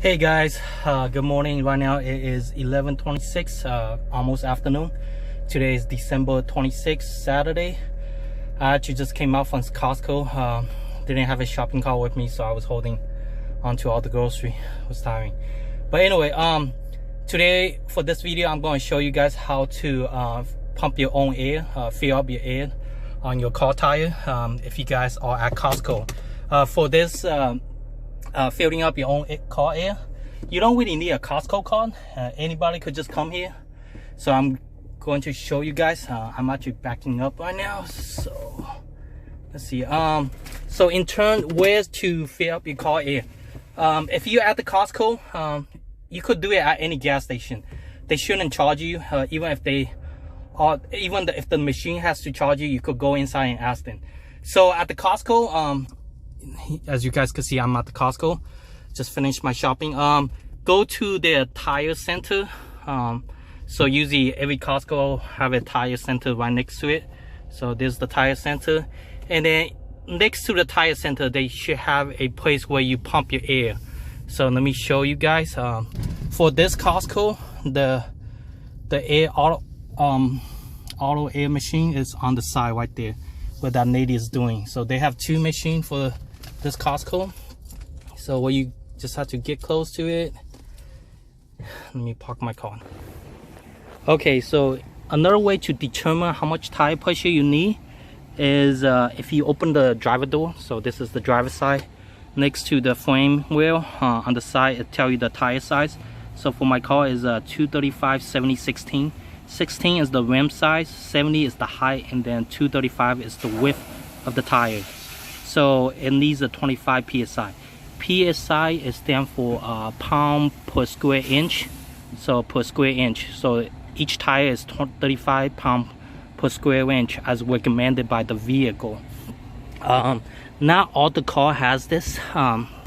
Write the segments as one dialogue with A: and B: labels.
A: Hey guys, good morning. Right now it is 11:26, almost afternoon. Today is December 26th, Saturday. I actually just came out from Costco. Didn't have a shopping cart with me, so I was holding onto all the grocery. It was tiring. But anyway, today for this video, I'm going to show you guys how to pump your own air, fill up your air on your car tire. If you guys are at Costco, for this. Filling up your own car air, you don't really need a Costco card. Anybody could just come here. So I'm going to show you guys. I'm actually backing up right now, so let's see. So in turn, where to fill up your car air? If you're at the Costco, you could do it at any gas station. They shouldn't charge you, even if if the machine has to charge you, you could go inside and ask them. So at the Costco, as you guys can see, I'm at the Costco. Just finished my shopping. Go to their tire center. So usually every Costco have a tire center right next to it. So there's the tire center, and then next to the tire center they should have a place where you pump your air. So let me show you guys. For this Costco, the air auto air machine is on the side right there where that lady is doing. So they have two machines for this Costco. So where you just have to get close to it. Let me park my car. Okay, so another way to determine how much tire pressure you need is if you open the driver door. So this is the driver's side. Next to the frame wheel, on the side it tells you the tire size. So for my car is 235 70 16. 16 is the rim size, 70 is the height, and then 235 is the width of the tire. So it needs a 25 psi. Psi is stand for pound per square inch. So per square inch. So each tire is 35 pound per square inch as recommended by the vehicle. Not all the car has this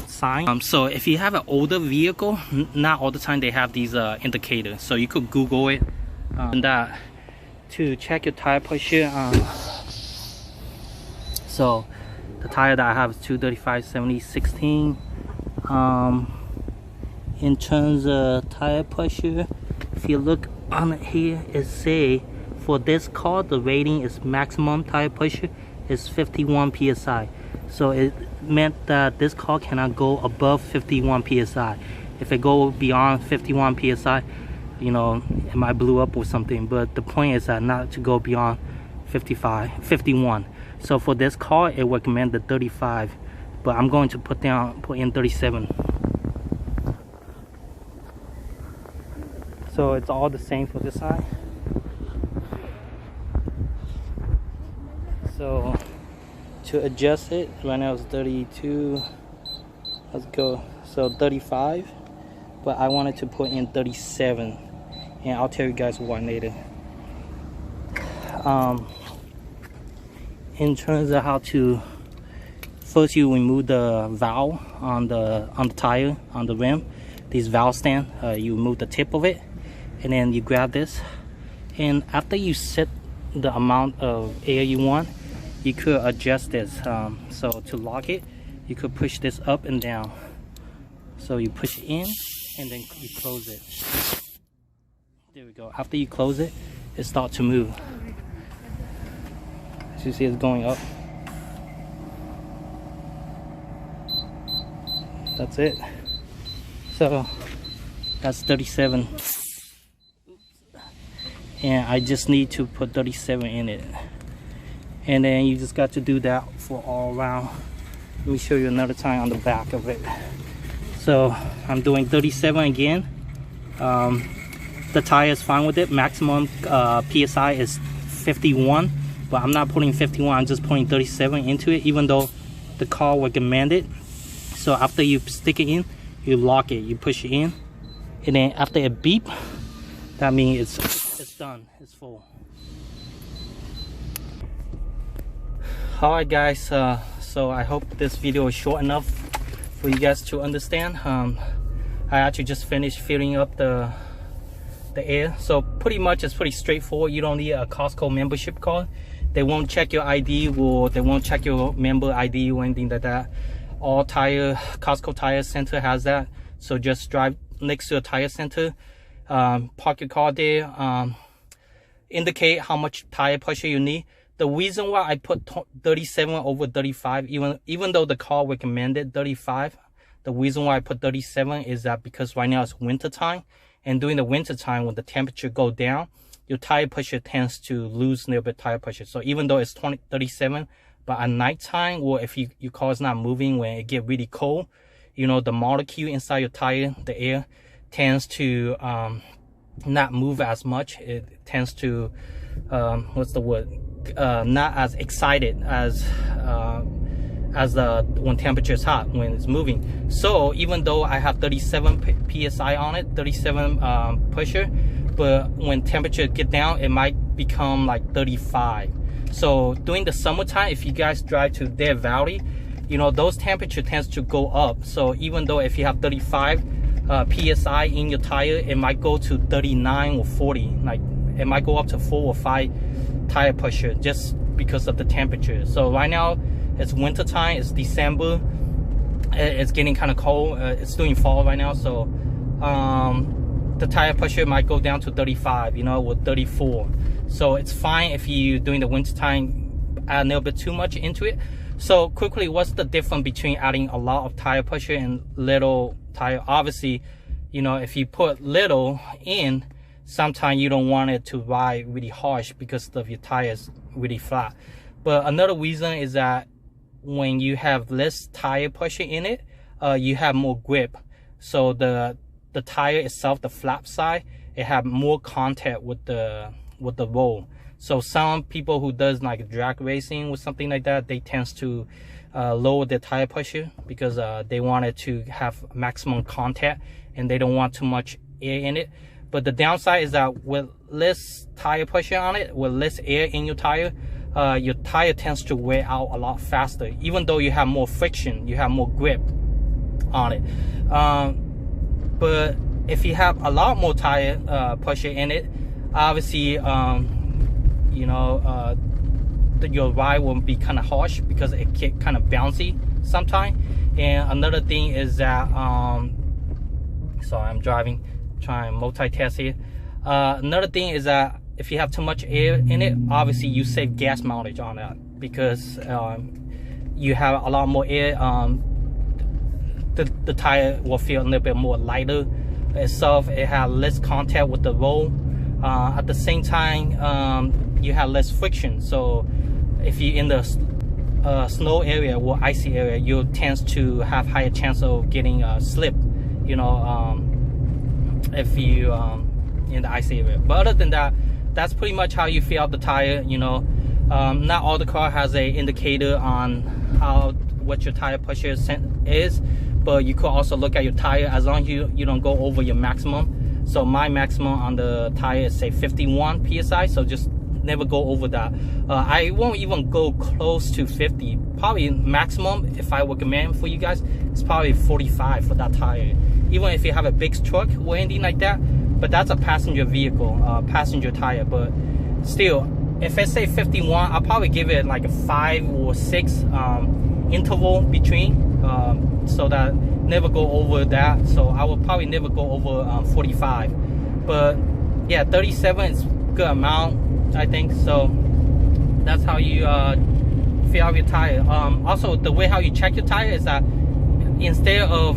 A: sign. So if you have an older vehicle, not all the time they have these indicators. So you could Google it. And that to check your tire pressure. So the tire that I have is 235 70 16. In terms of tire pressure, if you look on it here, it say for this car the rating is maximum tire pressure is 51 psi. So it meant that this car cannot go above 51 psi. If it go beyond 51 psi, you know, it might blew up or something, but the point is that not to go beyond 51. So for this car it recommended 35, but I'm going to put in 37. So it's all the same for this side. So to adjust it, right now it's 32. Let's go. So 35, but I wanted to put in 37. And I'll tell you guys why later. In terms of how to, first you remove the valve on the tire, on the rim, these valve stand. You remove the tip of it, and then you grab this. And after you set the amount of air you want, you could adjust this. So to lock it, you could push this up and down. So you push it in, and then you close it. There we go. After you close it, it starts to move. As you see, it's going up. That's it. So that's 37. And I just need to put 37 in it. And then you just got to do that for all around. Let me show you another time on the back of it. So I'm doing 37 again. The tire is fine with it. Maximum psi is 51, but I'm not putting 51. I'm just putting 37 into it, even though the car recommended. So after you stick it in, you lock it. You push it in, and then after it beep, that means it's done. It's full. All right, guys. So I hope this video is short enough for you guys to understand. I actually just finished filling up the air. So pretty much it's pretty straightforward. You don't need a Costco membership card. They won't check your ID, or they won't check your member ID or anything like that. All Costco Tires Center has that. So just drive next to a tire center, park your car there, indicate how much tire pressure you need. The reason why I put 37 over 35, even though the car recommended 35, the reason why I put 37 is that because right now it's winter time, and during the winter time when the temperature go down, your tire pressure tends to lose a little bit tire pressure. So even though it's 37, but at nighttime, or if your car is not moving when it get really cold, you know, the molecule inside your tire, the air, tends to not move as much. It tends to what's the word, not as excited as when temperature is hot, when it's moving. So even though I have 37 psi on it, 37 pressure, but when temperature get down, it might become like 35. So during the summertime, if you guys drive to Death Valley, you know, those temperature tends to go up. So even though if you have 35 psi in your tire, it might go to 39 or 40. Like it might go up to 4 or 5 tire pressure just because of the temperature. So right now it's winter time, it's December, it's getting kind of cold, it's doing fall right now. So the tire pressure might go down to 35, you know, or 34. So it's fine if you during the winter time add a little bit too much into it. So quickly, what's the difference between adding a lot of tire pressure and little tire? Obviously, you know, if you put little in, sometimes you don't want it to ride really harsh because of your tires really flat. But another reason is that when you have less tire pressure in it, you have more grip. So the tire itself, the flap side, it have more contact with the road. So some people who does like drag racing or something like that, they tends to lower their tire pressure because they want it to have maximum contact and they don't want too much air in it. But the downside is that with less tire pressure on it, with less air in your tire tends to wear out a lot faster. Even though you have more friction, you have more grip on it. But if you have a lot more tire pressure in it, obviously, you know, your ride will be kind of harsh because it get kind of bouncy sometimes. And another thing is that, sorry, I'm driving, trying to multitask here. Another thing is that if you have too much air in it, obviously you save gas mileage on that because you have a lot more air. The tire will feel a little bit more lighter itself. It has less contact with the road. At the same time, you have less friction. So if you're in the snow area or icy area, you tend to have higher chance of getting slip, you know, if you in the icy area. But other than that, that's pretty much how you fill out the tire. You know, not all the car has a indicator on what your tire pressure is, but you could also look at your tire as long as you don't go over your maximum. So my maximum on the tire is say 51 psi, so just never go over that. I won't even go close to 50. Probably maximum, if I recommend for you guys, it's probably 45 for that tire. Even if you have a big truck or anything like that, but that's a passenger vehicle, passenger tire. But still, if I say 51, I'll probably give it like a 5 or 6 interval between, so that never go over that. So I will probably never go over 45. But yeah, 37 is good amount, I think. So that's how you fill out your tire. Also, the way how you check your tire is that instead of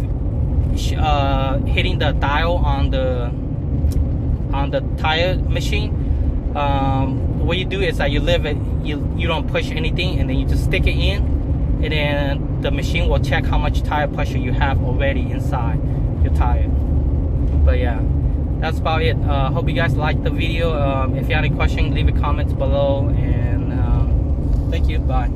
A: hitting the dial on the tire machine, what you do is that you leave it, you don't push anything, and then you just stick it in, and then the machine will check how much tire pressure you have already inside your tire. But yeah, that's about it. Hope you guys liked the video. If you have any questions, leave a comment below, and thank you. Bye.